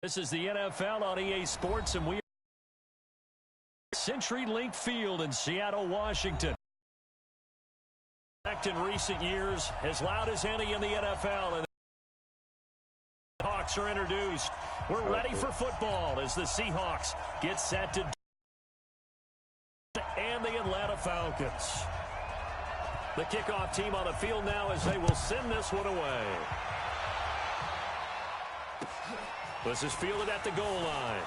This is the NFL on EA Sports, and we are at CenturyLink Field in Seattle, Washington. In recent years, as loud as any in the NFL, and the Hawks are introduced. We're ready for football as the Seahawks get set to and the Atlanta Falcons. The kickoff team on the field now as they will send this one away. This is fielded at the goal line.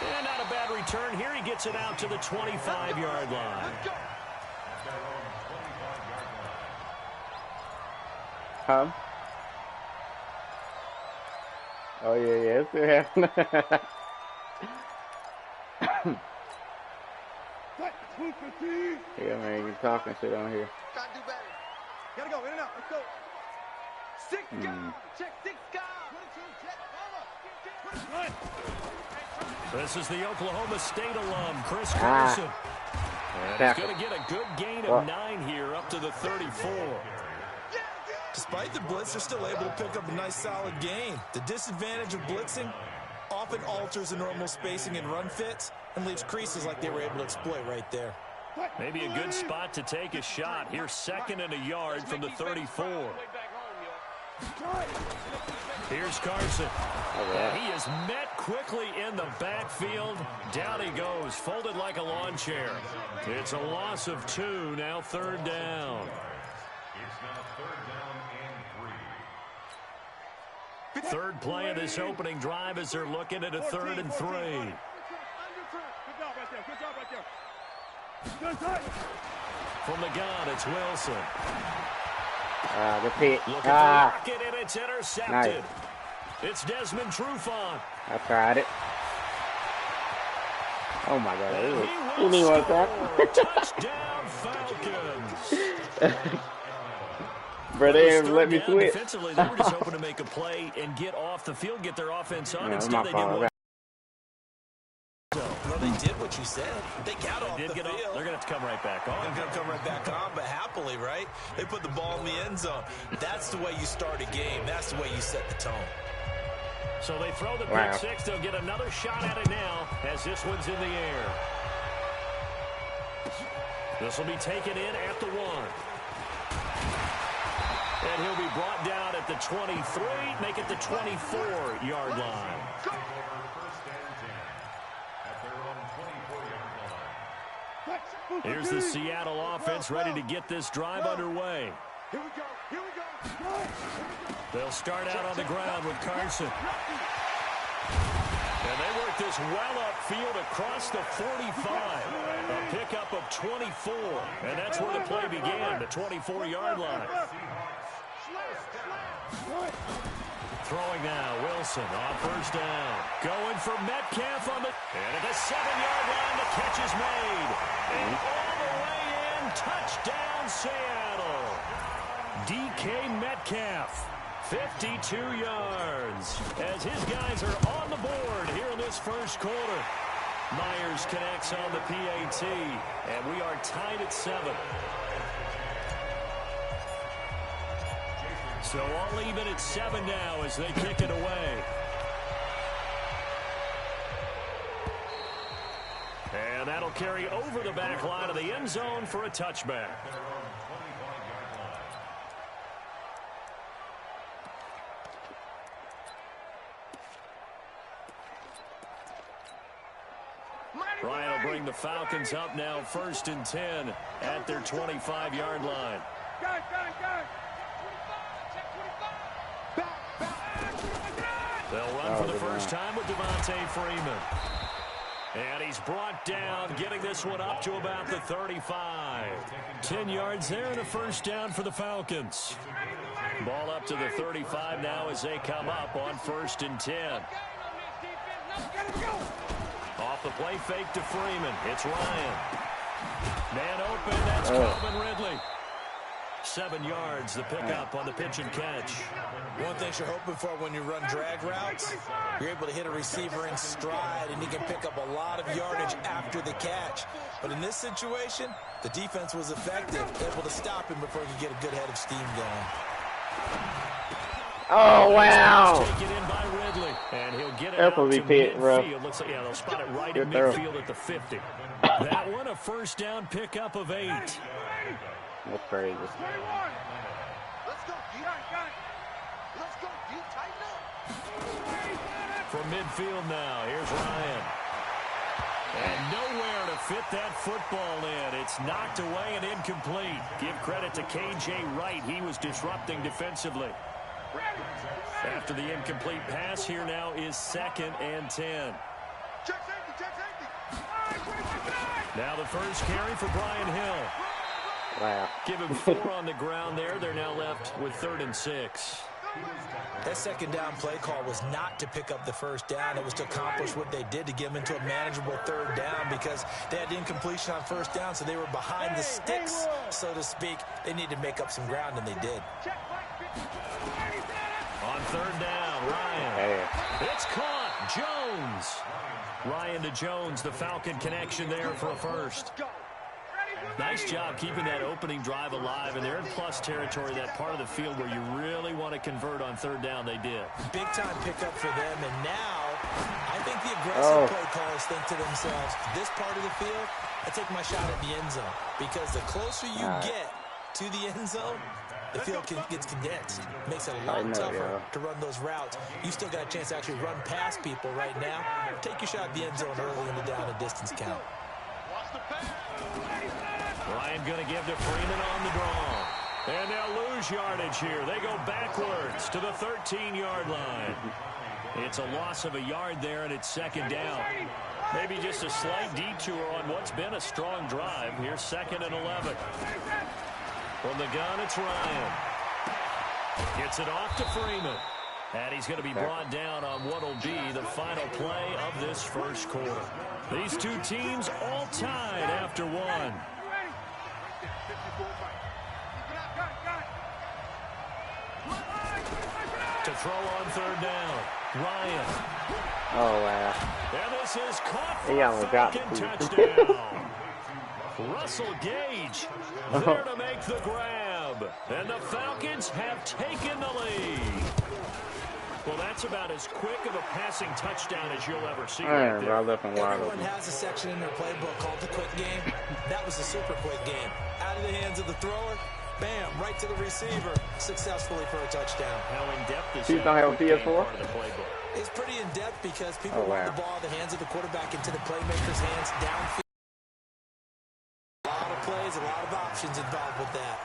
And not a bad return here. He gets it out to the 25-yard line. Huh? Oh, yeah, it's still happening. Yeah, man, you're talking shit on here. Gotta do better. Gotta go, in and out. Let's go. Six guard. Check six guard. This is the Oklahoma State alum, Chris Carson. And he's going to get a good gain of 9 here, up to the 34. Despite the blitz, they're still able to pick up a nice, solid gain. The disadvantage of blitzing often alters the normal spacing and run fits and leaves creases like they were able to exploit right there. Maybe a good spot to take a shot. Here's 2nd and a yard from the 34. Here's Carson. He is met quickly in the backfield. Down he goes, folded like a lawn chair. It's a loss of 2, now 3rd down. Third play of this opening drive as they're looking at a 3rd and 3. From the gun, it's Wilson. The pick. Look at the rocket, and it's intercepted. Nice. It's Desmond Trufant. I tried it. Oh, my God. Who knew what that? Touchdown, Falcons. Bro, they didn't let me switch. Defensively, they were just hoping to make a play and get off the field, get their offense on. Instead, they did what? Well, they did what you said. They got off the field. They're going to have to come right back on. They're going to come right back on, but happily, right? They put the ball in the end zone. That's the way you start a game. That's the way you set the tone. So they throw the pick six. They'll get another shot at it now as this one's in the air. This will be taken in at the 1. And he'll be brought down at the 23, make it the 24-yard line. Here's the Seattle offense ready to get this drive underway. Here we go. Here we go. They'll start out on the ground with Carson. And they work this well upfield across the 45. A pickup of 24. And that's where the play began, the 24-yard line. Throwing now, Wilson on 1st down. Going for Metcalf on the... And at the 7-yard line, the catch is made. And all the way in, touchdown Seattle. DK Metcalf, 52 yards. As his guys are on the board here in this first quarter. Myers connects on the PAT, and we are tied at 7. So all even at 7 now as they kick it away. And that'll carry over the back line of the end zone for a touchback. Ryan will bring the Falcons up now 1st and 10 at their 25-yard line. They'll run for the first time with Devontae Freeman. And he's brought down, getting this one up to about the 35. 10 yards there and a 1st down for the Falcons. Ball up to the 35 now as they come up on 1st and 10. Off the play fake to Freeman. It's Ryan. Man open, that's Calvin Ridley. 7 yards, the pickup on the pitch and catch. One thing you're hoping for when you run drag routes, you're able to hit a receiver in stride, and you can pick up a lot of yardage after the catch. But in this situation, the defense was effective, able to stop him before he could get a good head of steam going. Oh, wow. Taken in by Ridley, and he'll get it That's out gonna to be pit, bro. midfield. Looks like, yeah, they'll spot it right Good in throw. midfield at the 50. That one a first down pickup of 8. That's crazy. Let's go, D. Let's go, D. Tighten up. From midfield now, here's Ryan. And nowhere to fit that football in. It's knocked away and incomplete. Give credit to KJ Wright. He was disrupting defensively. After the incomplete pass, here now is 2nd and 10. Check safety. Now the first carry for Brian Hill. Wow. Give him 4 on the ground there. They're now left with 3rd and 6. That second down play call was not to pick up the first down. It was to accomplish what they did, to get them into a manageable 3rd down, because they had incompletion on 1st down, so they were behind the sticks, so to speak. They needed to make up some ground, and they did. On 3rd down, Ryan. Hey. It's caught. Jones. Ryan to Jones, the Falcon connection there for a first. Nice job keeping that opening drive alive, and they're in plus territory, that part of the field where you really want to convert on 3rd down. They did. Big-time pickup for them, and now I think the aggressive play callers think to themselves, this part of the field, I take my shot at the end zone, because the closer you get to the end zone, the field gets condensed. Makes it a lot tougher to run those routes. You still got a chance to actually run past people right now. Take your shot at the end zone early in the down and distance count. Ryan going to give to Freeman on the draw. And they'll lose yardage here. They go backwards to the 13-yard line. It's a loss of a yard there, and it's 2nd down. Maybe just a slight detour on what's been a strong drive. Here's 2nd and 11. From the gun, it's Ryan. Gets it off to Freeman. And he's going to be brought down on what will be the final play of this first quarter. These two teams all tied after 1. To throw on 3rd down, Ryan. Oh, wow. And this is caught for He a almost got Falcon it. touchdown. Russell Gage there to make the grab. And the Falcons have taken the lead. Well, that's about as quick of a passing touchdown as you'll ever see right there. Everyone has a section in their playbook called the quick game. That was a super quick game. Out of the hands of the thrower, bam, right to the receiver, successfully for a touchdown. How in-depth is You don't have a PS4? part of the playbook? It's pretty in-depth because people want the ball in the hands of the quarterback into the playmaker's hands downfield. A lot of plays, a lot of options involved with that.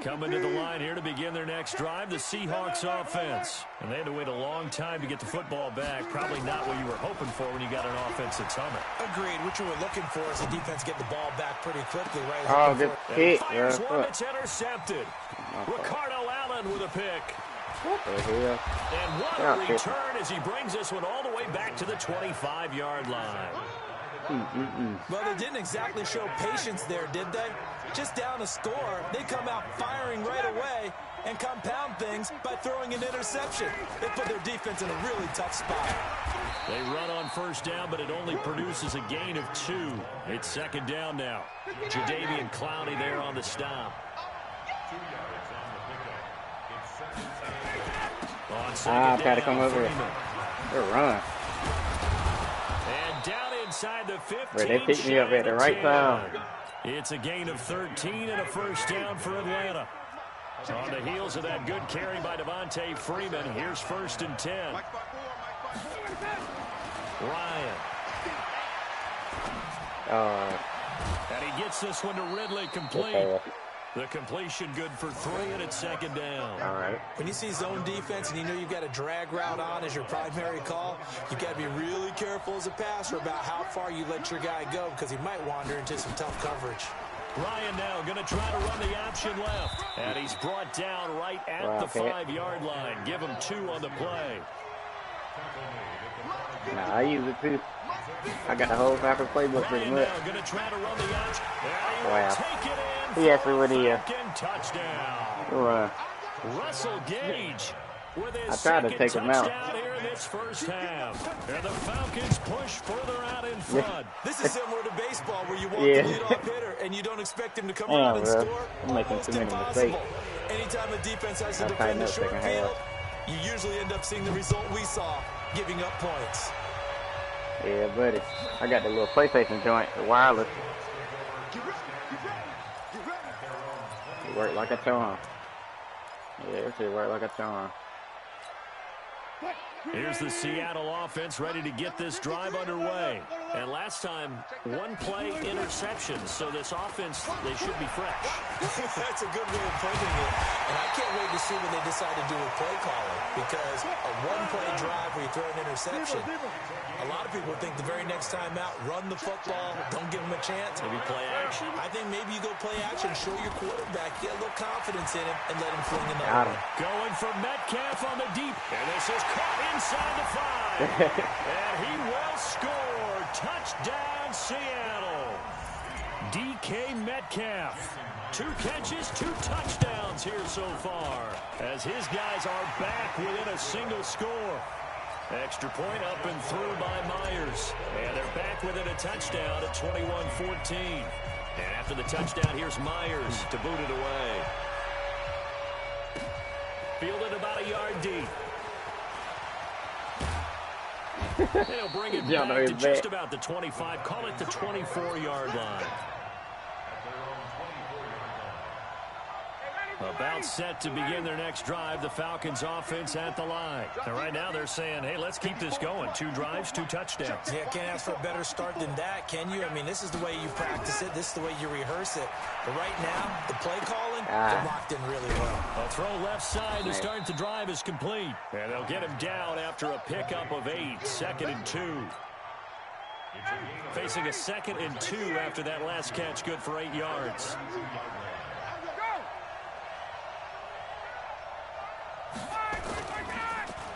Coming to the line here to begin their next drive, the Seahawks offense. And they had to wait a long time to get the football back. Probably not what you were hoping for when you got an offense that's humming. Agreed. What you were looking for is the defense get the ball back pretty quickly, right? Oh, good hit. Fires one that's intercepted. Ricardo Allen with a pick. What the hell? And what a return as he brings this one all the way back to the 25-yard line. Well, they didn't exactly show patience there, did they? Just down a score, they come out firing right away and compound things by throwing an interception. They put their defense in a really tough spot. They run on 1st down, but it only produces a gain of 2. It's 2nd down now. Jadeveon Clowney there on the stop. Gotta come over here. They're running. And down inside the 15. They picked me up at the right time. It's a gain of 13 and a 1st down for Atlanta. On the heels of that good carry by Devontae Freeman, here's 1st and 10. Ryan. And he gets this one to Ridley complete. The completion good for 3, and it's 2nd down. All right. When you see zone defense and you know you've got a drag route on as your primary call, you've got to be really careful as a passer about how far you let your guy go because he might wander into some tough coverage. Ryan now going to try to run the option left. And he's brought down right at the 5-yard line. Give him 2 on the play. Nah, I use it too. I got the whole Falcon playbook pretty much. Going to try to run the option. Wow. Take it in. He actually went here. Touchdown. Right. Russell Gage with his I tried to second take him out. touchdown here in this first half. And the Falcons push further out in front. This is similar to baseball where you want Yeah. the leadoff hitter and you don't expect him to come Damn, out and bro. score. I'm making Almost too many impossible. mistakes. Anytime a defense has to I'll defend tighten the up short second field, half. you usually end up seeing the result we saw, giving up points. Yeah, buddy. I got the little PlayStation joint, the wireless. It worked like a charm. Yeah, it should work like a charm. Here's the Seattle offense ready to get this drive underway. And last time, one play interception. So this offense, they should be fresh. That's a good way of putting it. And I can't wait to see what they decide to do with play calling. Because a one-play drive where you throw an interception, a lot of people think the very next time out, run the football, don't give them a chance. Maybe play action. I think maybe you go play action, show your quarterback, get a little confidence in him, and let him fling another Got one. him. Going for Metcalf on the deep. And this is caught inside the 5. And he will score. Touchdown, Seattle. DK Metcalf. 2 catches, 2 touchdowns here so far. As his guys are back within a single score. Extra point up and through by Myers. And they're back within a touchdown at 21-14. And after the touchdown, here's Myers to boot it away. Fielded about a yard deep. They'll bring it back to just about the 25. Call it the 24-yard line. About set to begin their next drive. The Falcons offense at the line. And right now they're saying, hey, let's keep this going. 2 drives, 2 touchdowns. Yeah, can't ask for a better start than that, can you? I mean, this is the way you practice it. This is the way you rehearse it. But right now, the play calling, they're locked in really well. A throw left side to start the drive is complete. And they'll get him down after a pickup of 8. 2nd and 2. Facing a 2nd and 2 after that last catch, good for 8 yards.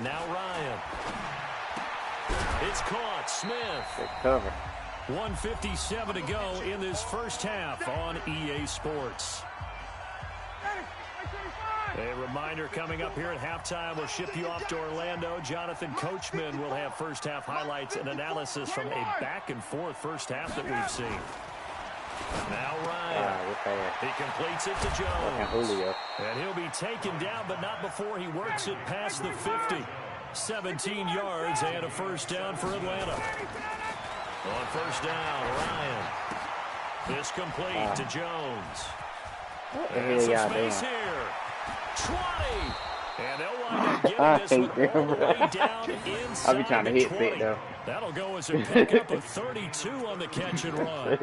Now Ryan. It's caught. Smith. Good cover. 1:57 to go in this first half on EA Sports. A reminder coming up here at halftime. We'll ship you off to Orlando. Jonathan Coachman will have first half highlights and analysis from a back-and-forth first half that we've seen. Now Ryan. He completes it to Jones. And he'll be taken down, but not before he works it past the 50. 17 yards and a first down for Atlanta. On first down, Ryan. This complete to Jones. And some space here. 20. And they'll wind up getting this one all the way down inside. I'll be trying to hit fit, though. That'll go as a pickup of 32 on the catch and run.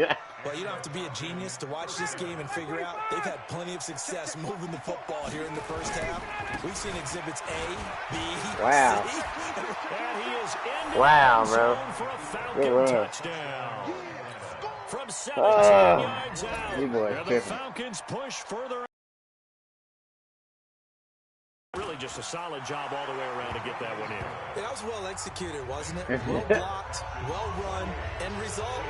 Well, you don't have to be a genius to watch this game and figure out they've had plenty of success moving the football here in the first half. We've seen exhibits A, B, C. And he is in the bro. for a Falcon touchdown. From 17 yards out, and the Falcons push further. Really just a solid job all the way around to get that one in. That was well executed, wasn't it? Well blocked, well run, end result.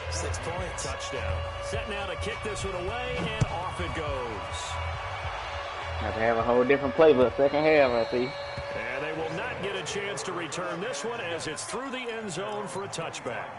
6 points. Touchdown. Set now to kick this one away, and off it goes. Have to have a whole different playbook second half, I see. And they will not get a chance to return this one as it's through the end zone for a touchback.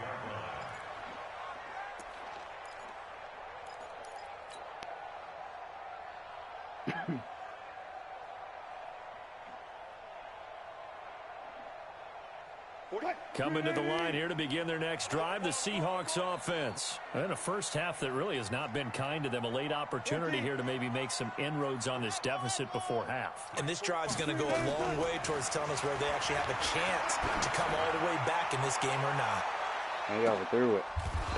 Coming to the line here to begin their next drive, the Seahawks offense. And a first half that really has not been kind to them. A late opportunity here to maybe make some inroads on this deficit before half. And this drive's going to go a long way towards telling us whether they actually have a chance to come all the way back in this game or not. He overthrew it.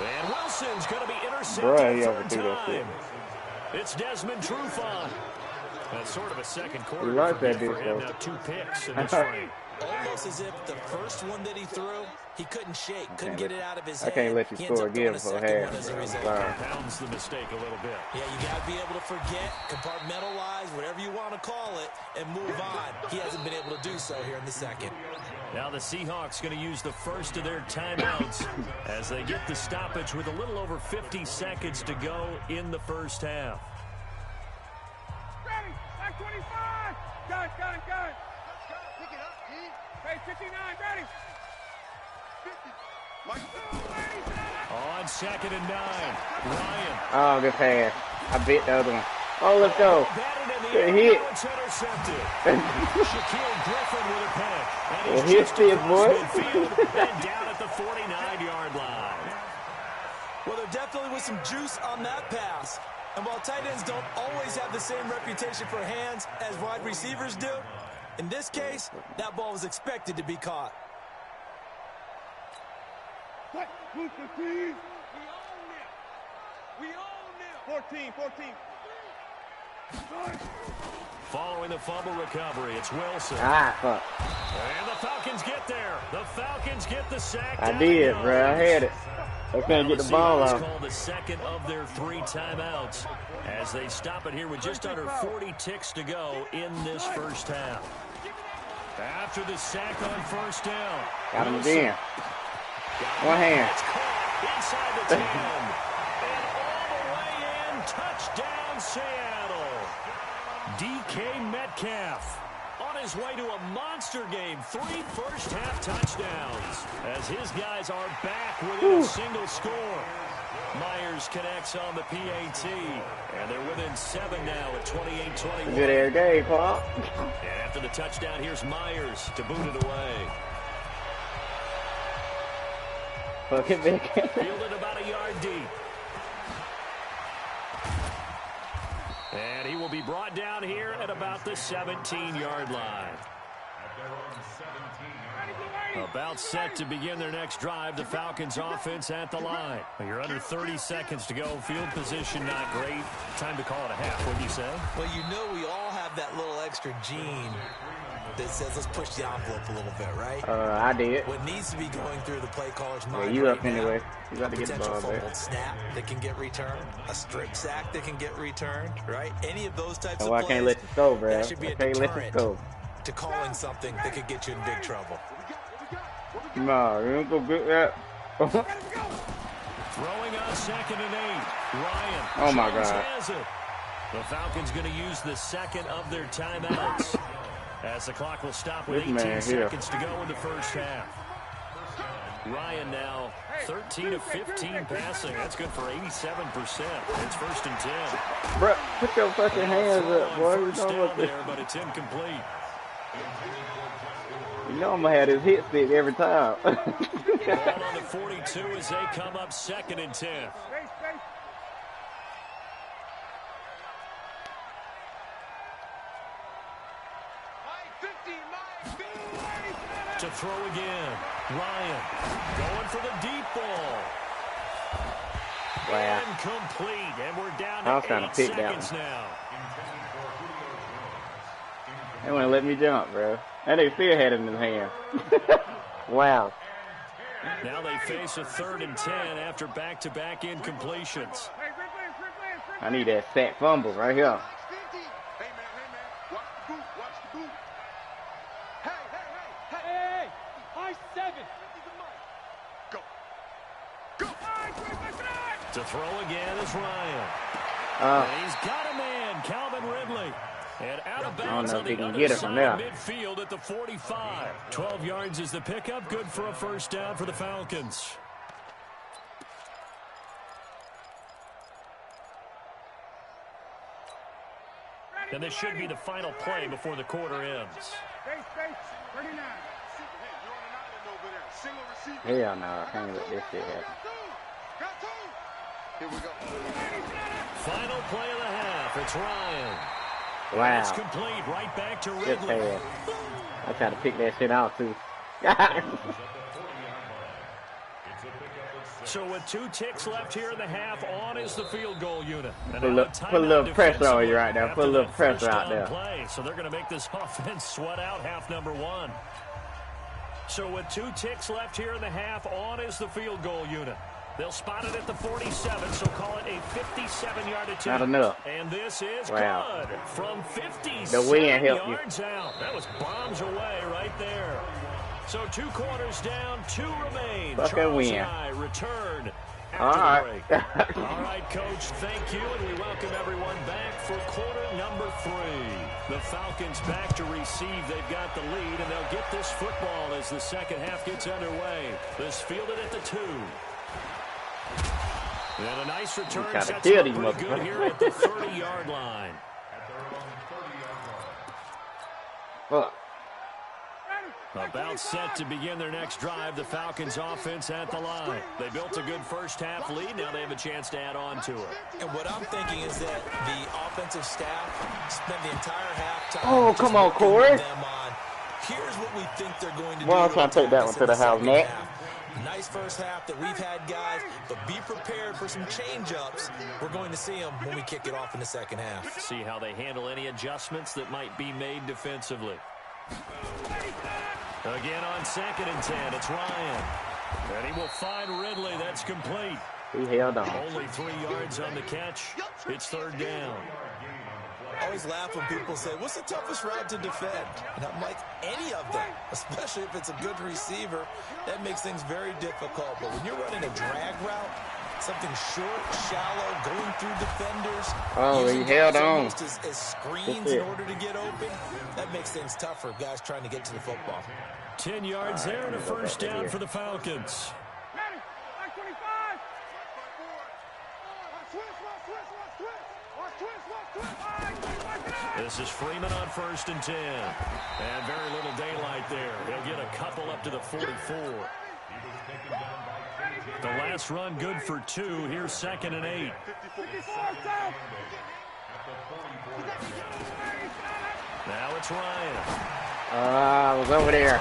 And Wilson's going to be intercepted he third overthrew that shit. time. It's Desmond Trufant. That's sort of a second quarter You like that for dude, him. though. Now 2 picks in this frame. Almost as if the first one that he threw, he couldn't shake, couldn't get it out of his head. I can't let you He ends score up throwing again a for second half. one as a result. Pounds the mistake a little bit. Yeah, you got to be able to forget, compartmentalize, whatever you want to call it, and move on. He hasn't been able to do so here in the second. Now the Seahawks going to use the first of their timeouts as they get the stoppage with a little over 50 seconds to go in the first half. Ready, back 25. Got it. Hey, 59, ready. 50. Mike. On 2nd and 9, Ryan. Oh, good pass. I bit the other one. Oh, let's go. Good hit. It's intercepted. Shaquille Griffin with a pick. And he's just hit, across boy. midfield and down at the 49-yard line. Well, there definitely was some juice on that pass. And while tight ends don't always have the same reputation for hands as wide receivers do, in this case, that ball was expected to be caught. What? Move the team. We own them. 14. Following the fumble recovery, it's Wilson. Ah, fuck. And the Falcons get there. The Falcons get the sack. I did, bro. I had it. I couldn't get the ball It's off. called the second of their 3 timeouts as they stop it here with just under 40 ticks to go in this first half. After the sack on first down. Got him again. One hand. It's caught inside the 10. And all the way in, touchdown Seattle. DK Metcalf on his way to a monster game. 3 first-half touchdowns as his guys are back within a single score. Myers connects on the PAT, and they're within 7 now at 28-21. Good air game, Paul. And after the touchdown, here's Myers to boot it away. Fuck it, Vic. Fielded about a yard deep. And he will be brought down here at about the 17-yard line. About set to begin their next drive. The Falcons offense at the line. You're under 30 seconds to go. Field position not great. Time to call it a half, wouldn't you say? Well, you know we all have that little extra gene that says let's push the envelope a little bit, right? I did. What needs to be going through the play caller's Yeah, mind you right up anyway. now, You got a to get the potential ball back. fumbled snap that can get returned, a strip sack that can get returned, right? Any of those types Oh, of I plays, can't let this go, bro. that should be I a can't let deterrent this go. to calling something that could get you in big trouble. No, you don't go get that. Throwing on 2nd and 8. Ryan. Oh, my Jones God. has it. The Falcons going to use the second of their timeouts as the clock will stop with This 18 man here. seconds to go in the first half. Ryan now 13 of 15 passing. That's good for 87%. It's 1st and 10. Bro, put your fucking hands up, boy. You First know, down what there, but it's incomplete. you know I'm going to have this hit stick every time. Ball on the 42 as they come up 2nd and 10. To throw again. Ryan going for the deep ball. Wow. Incomplete. And we're down I was to trying 8 to pick that seconds now. They want to let me jump, bro. And they still had it in his hand. Wow. Now they face a 3rd and 10 after back-to-back incompletions. I need that sack fumble right here. Hey, man. Watch the boot. Hey. High 7. Go. To throw again is Ryan. And he's got a man, Calvin Ridley. And out of bounds know on if he the can other get it from side there. of midfield at the 45. 12 yards is the pickup. Good for a first down for the Falcons. And this should be the final play before the quarter ends. 39. Hell no, I can't let this shit happen. Here we go. Final play of the half. It's Ryan. Wow. It's complete. Right back to Good Ridley. pass. I tried to pick that shit out, too. So with 2 ticks left here in the half, on is the field goal unit. And Put a now little- put a little pressure on you right there. after Put a little that pressure first out down there. Play. So they're going to make this offense sweat out half number 1. So with 2 ticks left here in the half, on is the field goal unit. They'll spot it at the 47, so call it a 57-yard attempt. Not enough. And this is Wow. good from 57 The wind helped you. yards out. That was bombs away right there. So 2 quarters down, 2 remain. Fucking Charles wind. and I return after the break. All right, Coach, thank you, and we welcome everyone back for quarter number 3. The Falcons back to receive. They've got the lead, and they'll get this football as the second half gets underway. This fielded at the 2. And a nice return sets up pretty good here at the 30-yard line. About set to begin their next drive, the Falcons offense at the line. They built a good first half lead. Now they have a chance to add on to it. And what I'm thinking is that the offensive staff spent the entire halftime. Oh, come on, Corey. Here's what we think they're going to do. Well, I'm trying to take that one to the house, Matt. Nice first half that we've had, guys, but be prepared for some change-ups. We're going to see them when we kick it off in the second half. See how they handle any adjustments that might be made defensively. Again on 2nd and 10, it's Ryan. And he will find Ridley. That's complete. He held on. Only 3 yards on the catch. It's 3rd down. I always laugh when people say, what's the toughest route to defend? And I'm like, any of them, especially if it's a good receiver. That makes things very difficult. But when you're running a drag route, something short, shallow, going through defenders, he held on. As screens in order to get open, that makes things tougher, guys trying to get to the football. 10 yards there and a first down for the Falcons. This is Freeman on 1st and 10. And very little daylight there. He'll get a couple up to the 44. The last run good for 2. Here's 2nd and 8. Now it's Ryan. I was over there.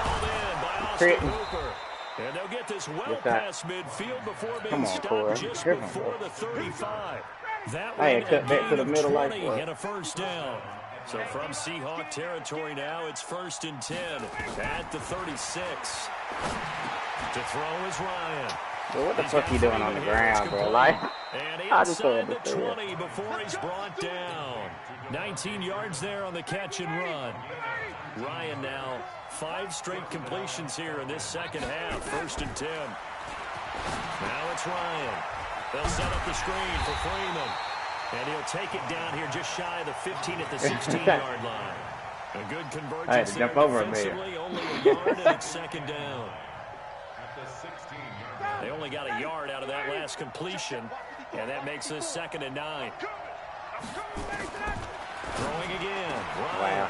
And they'll get this well past midfield before being stopped just before the 35. That one cut back to the middle like and a first down. So from Seahawk territory now, it's 1st and 10 at the 36. To throw is Ryan. Bro, what the fuck you doing on the ground, bro? Like, I just inside the 20 before he's brought down. 19 yards there on the catch and run. Ryan now 5 straight completions here in this second half. 1st and 10. Now it's Ryan. They'll set up the screen for Freeman. And he'll take it down here just shy of the 15 at the 16-yard line. A good convergence I had to jump over him there. Only a yard and it's 2nd down. They only got a yard out of that last completion, and that makes this 2nd and 9. Throwing again. Ryan. Wow.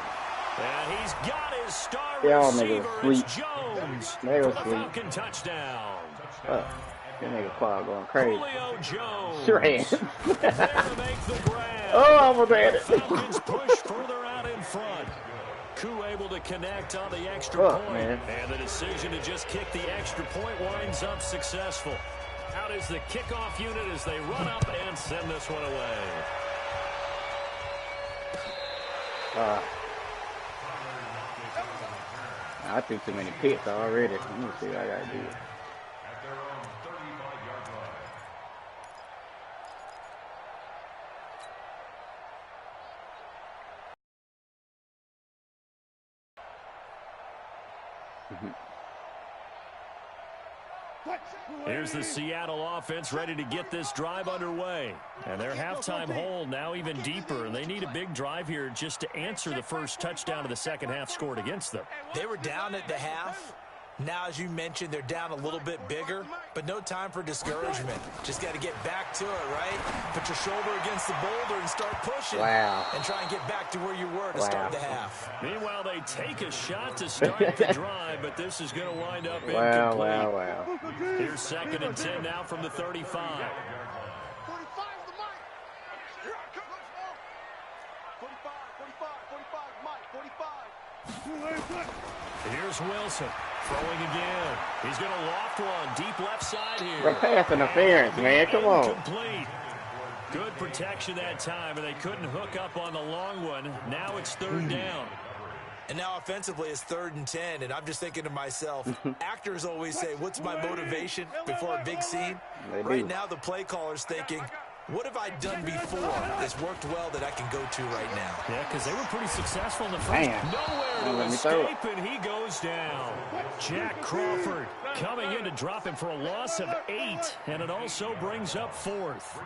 And he's got his star receiver. It's Jones for the Falcon touchdown. That nigga Quad going crazy. Julio Jones. Sure am. There to make the grab. Oh, I almost had it. Falcons push further out in front. Koo able to connect on the extra point. Man. And the decision to just kick the extra point winds up successful. Out is the kickoff unit as they run up and send this one away. I threw too many picks already. Let me see what I gotta do. Here's the Seattle offense ready to get this drive underway. And their halftime hole now even deeper. And they need a big drive here just to answer the first touchdown of the second half scored against them. They were down at the half. Now, as you mentioned, they're down a little bit bigger, but no time for discouragement. Just got to get back to it, right? Put your shoulder against the boulder and start pushing. Wow. And try and get back to where you were to start the half. Meanwhile, they take a shot to start the drive, but this is going to wind up incomplete. Wow. Here's 2nd and 10 now from the 35. Here's Wilson throwing again. He's going to loft one deep left side here. We're pass interference, man. Come on. Complete. Good protection that time, and they couldn't hook up on the long one. Now it's 3rd down. And now offensively it's 3rd and 10, and I'm just thinking to myself, actors always say, what's my motivation before a big scene? Right now the play caller's thinking, What have I done before that's worked well that I can go to right now? Yeah, because they were pretty successful in the first. Man. Nowhere to escape, and he goes down. Jack Crawford coming in to drop him for a loss of 8, and it also brings up 4th.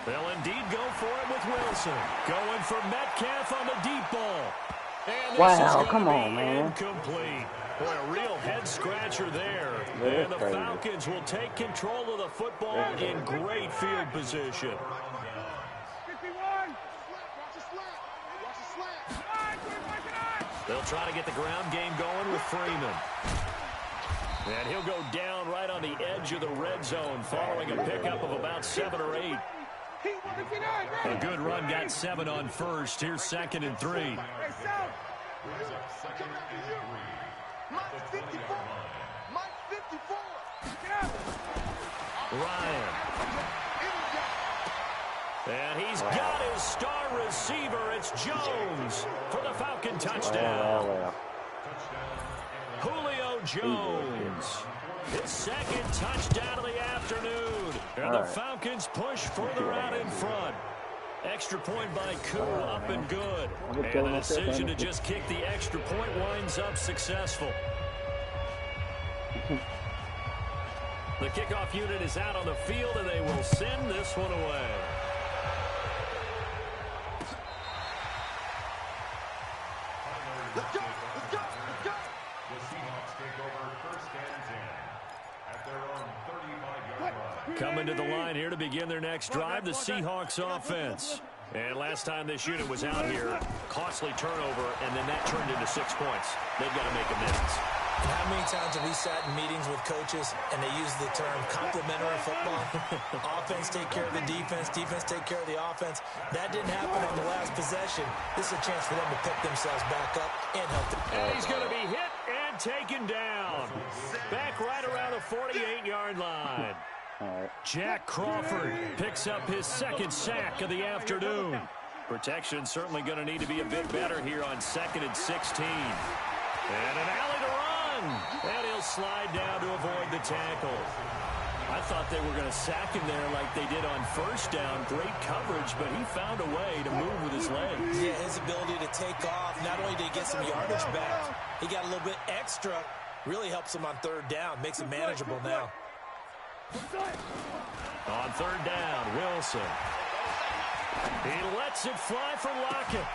They'll indeed go for it with Wilson. Going for Metcalf on the deep ball. And wow, come on, man. Incomplete. Boy, a real head-scratcher there. And the Falcons will take control of the football in great field position. 51. They'll try to get the ground game going with Freeman. And he'll go down right on the edge of the red zone following a pickup of about 7 or 8. A good run got 7 on first. Here's 2nd and 3. Ryan. And he's got his star receiver. It's Jones for the Falcon touchdown. Julio Jones. His 2nd touchdown of the afternoon. And the Falcons push further out in front. Extra point by Koo, up and good. And the decision to just kick the extra point winds up successful. The kickoff unit is out on the field, and they will send this one away. Let's go, let's go, let's go. The Seahawks take over 1st and 10 at their own 35-yard line. Coming to the line here to begin their next drive, the Seahawks offense. And last time this unit was out here, costly turnover, and then that turned into 6 points. They've got to make amends. And how many times have we sat in meetings with coaches and they use the term complementary football? Offense take care of the defense, defense take care of the offense. That didn't happen on the last possession. This is a chance for them to pick themselves back up and help them. And he's going to be hit and taken down. Back right around the 48-yard line. Jack Crawford picks up his 2nd sack of the afternoon. Protection certainly going to need to be a bit better here on 2nd and 16. And an alley to run. And he'll slide down to avoid the tackle. I thought they were going to sack him there like they did on 1st down. Great coverage, but he found a way to move with his legs. Yeah, his ability to take off, not only did he get some yardage back, he got a little bit extra. Really helps him on 3rd down, makes it manageable now. On 3rd down, Wilson. He lets it fly for Lockett.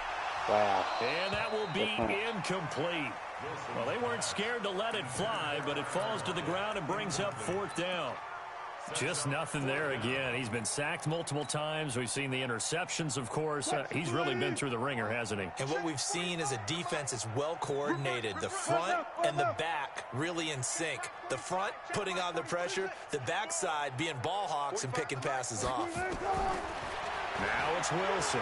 Wow. And that will be incomplete. Well, they weren't scared to let it fly, but it falls to the ground and brings up 4th down. Just nothing there again. He's been sacked multiple times. We've seen the interceptions, of course. He's really been through the ringer, hasn't he? And what we've seen is a defense that's well coordinated. The front and the back really in sync. The front putting on the pressure, the backside being ball hawks and picking passes off. Now it's Wilson.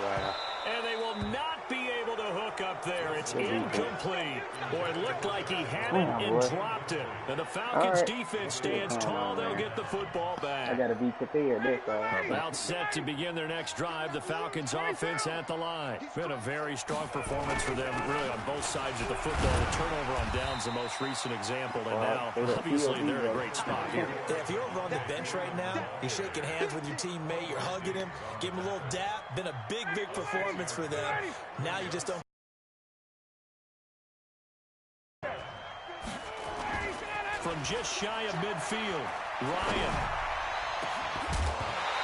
Wow. And they will not be able to hook up there. It's incomplete. Boy, it looked like he had it and dropped it. And the Falcons' defense stands tall. They'll get the football back. I got to be prepared this time. About set to begin their next drive. The Falcons' offense at the line. Been a very strong performance for them, really, on both sides of the football. The turnover on downs, the most recent example. And now, obviously, they're in a great spot here. Yeah, if you're over on the bench right now, you're shaking hands with your teammate, you're hugging him, give him a little dap. Been a big, big performance for them. Now you just don't. From just shy of midfield, Ryan.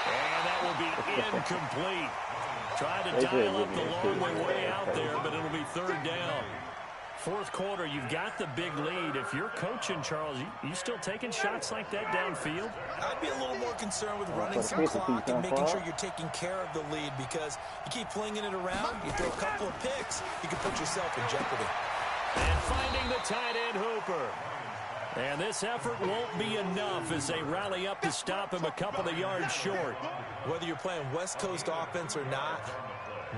And that will be incomplete. Tried to dial up the long way out there, but it'll be 3rd down. 4th quarter, you've got the big lead. If you're coaching, Charles, you still taking shots like that downfield? I'd be a little more concerned with running some clock and making sure you're taking care of the lead, because you keep flinging it around, you throw a couple of picks, you can put yourself in jeopardy. And finding the tight end Hooper. And this effort won't be enough as they rally up to stop him a couple of yards short. Whether you're playing West Coast offense or not,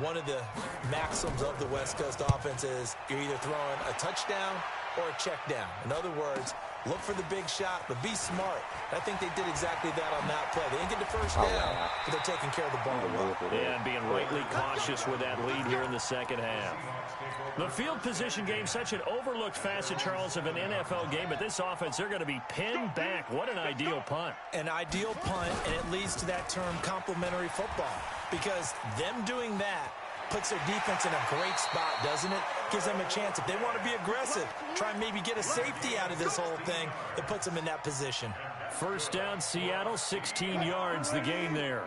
one of the maxims of the West Coast offense is you're either throwing a touchdown or a check down. In other words, Look for the big shot, but be smart. I think they did exactly that on that play. They didn't get the first down, but they're taking care of the ball well. Yeah, and being rightly cautious with that lead here in the second half. The field position game, such an overlooked facet, Charles, of an NFL game, but this offense, they're going to be pinned back. What an ideal punt. An ideal punt, and it leads to that term complementary football, because them doing that puts their defense in a great spot, doesn't it? Gives them a chance. If they want to be aggressive, try and maybe get a safety out of this whole thing, it puts them in that position. First down, Seattle, 16 yards, the gain there.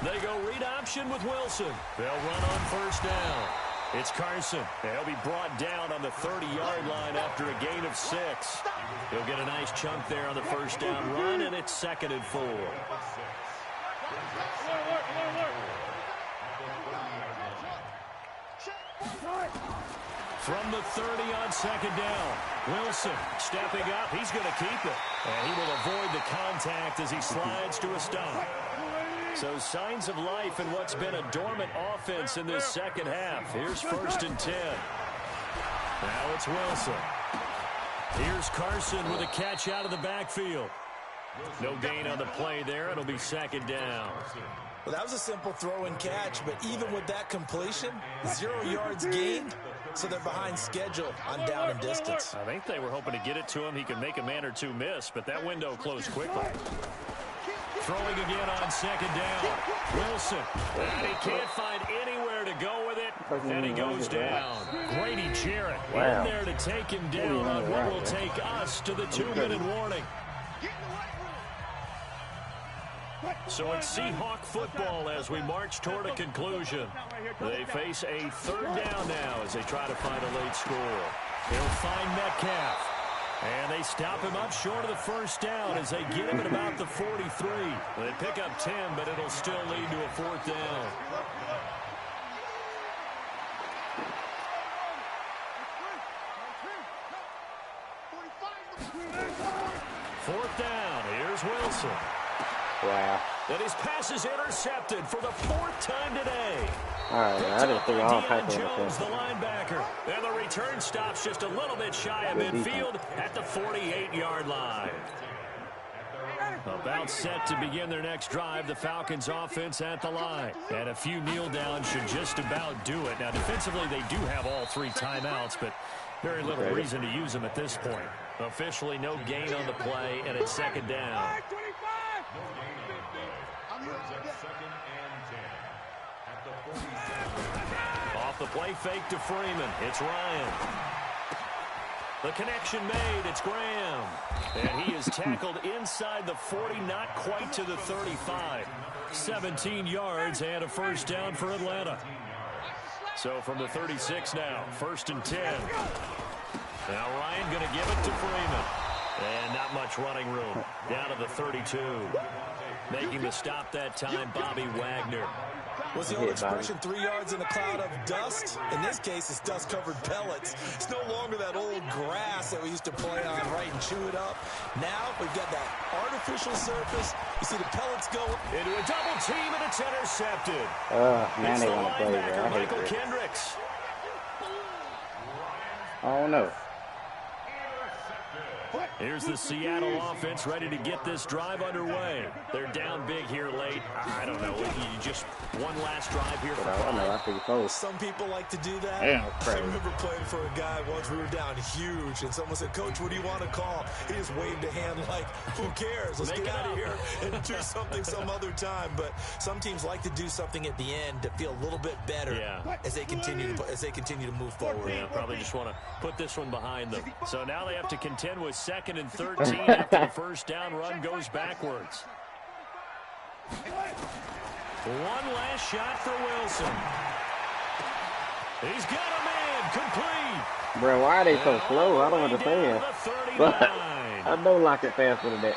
They go read option with Wilson. They'll run on first down. It's Carson. He'll be brought down on the 30-yard line after a gain of 6. He'll get a nice chunk there on the first down run, and it's 2nd and 4. From the 30 on 2nd down, Wilson stepping up. He's going to keep it, and he will avoid the contact as he slides to a stop. So signs of life in what's been a dormant offense in this second half. Here's 1st and 10. Now it's Wilson. Here's Carson with a catch out of the backfield. No gain on the play there. It'll be 2nd down. Well, that was a simple throw and catch, but even with that completion, 0 yards gained, so they're behind schedule on down and distance. I think they were hoping to get it to him. He could make a man or two miss, but that window closed quickly. Throwing again on 2nd down. Wilson. And he can't find anywhere to go with it. And he goes down. Grady Jarrett in there to take him down on what will take us to the 2-minute warning. So it's Seahawk football as we march toward a conclusion. They face a 3rd down now as they try to find a late score. They'll find Metcalf. And they stop him up short of the first down as they get him at about the 43. They pick up 10, but it'll still lead to a 4th down. 4th down. Here's Wilson. Wow. And his pass is intercepted for the 4th time today. All right, I didn't think I'll pack Jones, the linebacker. And the return stops just a little bit shy of midfield at the 48-yard line. About set to begin their next drive, the Falcons offense at the line. And a few kneel downs should just about do it. Now, defensively, they do have all 3 timeouts, but very little reason to use them at this point. Officially, no gain on the play, and it's 2nd down. Off the play fake to Freeman. It's Ryan. The connection made. It's Graham. And he is tackled inside the 40, not quite to the 35. 17 yards and a first down for Atlanta. So from the 36 now, 1st and 10. Now Ryan going to give it to Freeman. And not much running room. Down to the 32. Making the stop that time, Bobby Wagner. Was the old expression 3 yards in a cloud of dust? In this case, it's dust-covered pellets. It's no longer that old grass that we used to play on, right, and chew it up. Now we've got that artificial surface. You see the pellets go into a double team, and it's intercepted. Man, it's they the want to play there. linebacker, I hate Michael this. Kendricks. Oh, no. Here's the Seattle offense ready to get this drive underway. They're down big here late. I don't know. You just one last drive here for close. Some people like to do that. Damn, I remember playing for a guy once. We were down huge, and someone said, "Coach, what do you want to call?" He just waved a hand like, "Who cares? Let's get out of here and do something some other time." But some teams like to do something at the end to feel a little bit better as they continue to move forward. Yeah, probably just want to put this one behind them. So now they have to contend with 2nd and 13 after the first down run goes backwards. One last shot for Wilson. He's got a man complete. Bro, why are they so slow? I don't understand. I know Lockett faster than that.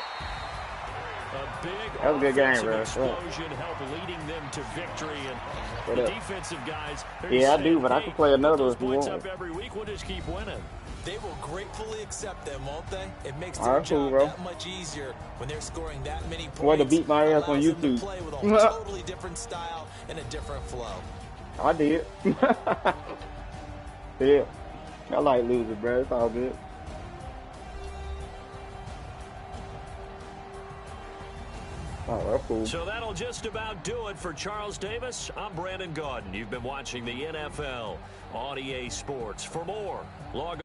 That was a good game, bro. Explosion help leading them to victory, and the defensive guys. Yeah, I do, but I can play another if you want. Up every week, we'll just keep winning. They will gratefully accept them, won't they? It makes their job that much easier when they're scoring that many points. Way to beat my ass on YouTube. Play with a totally different style and a different flow. I did. Yeah. I like losing, bro. It's all good. Oh, that's cool. So that'll just about do it for Charles Davis. I'm Brandon Gaudin. You've been watching the NFL on EA Sports. For more, log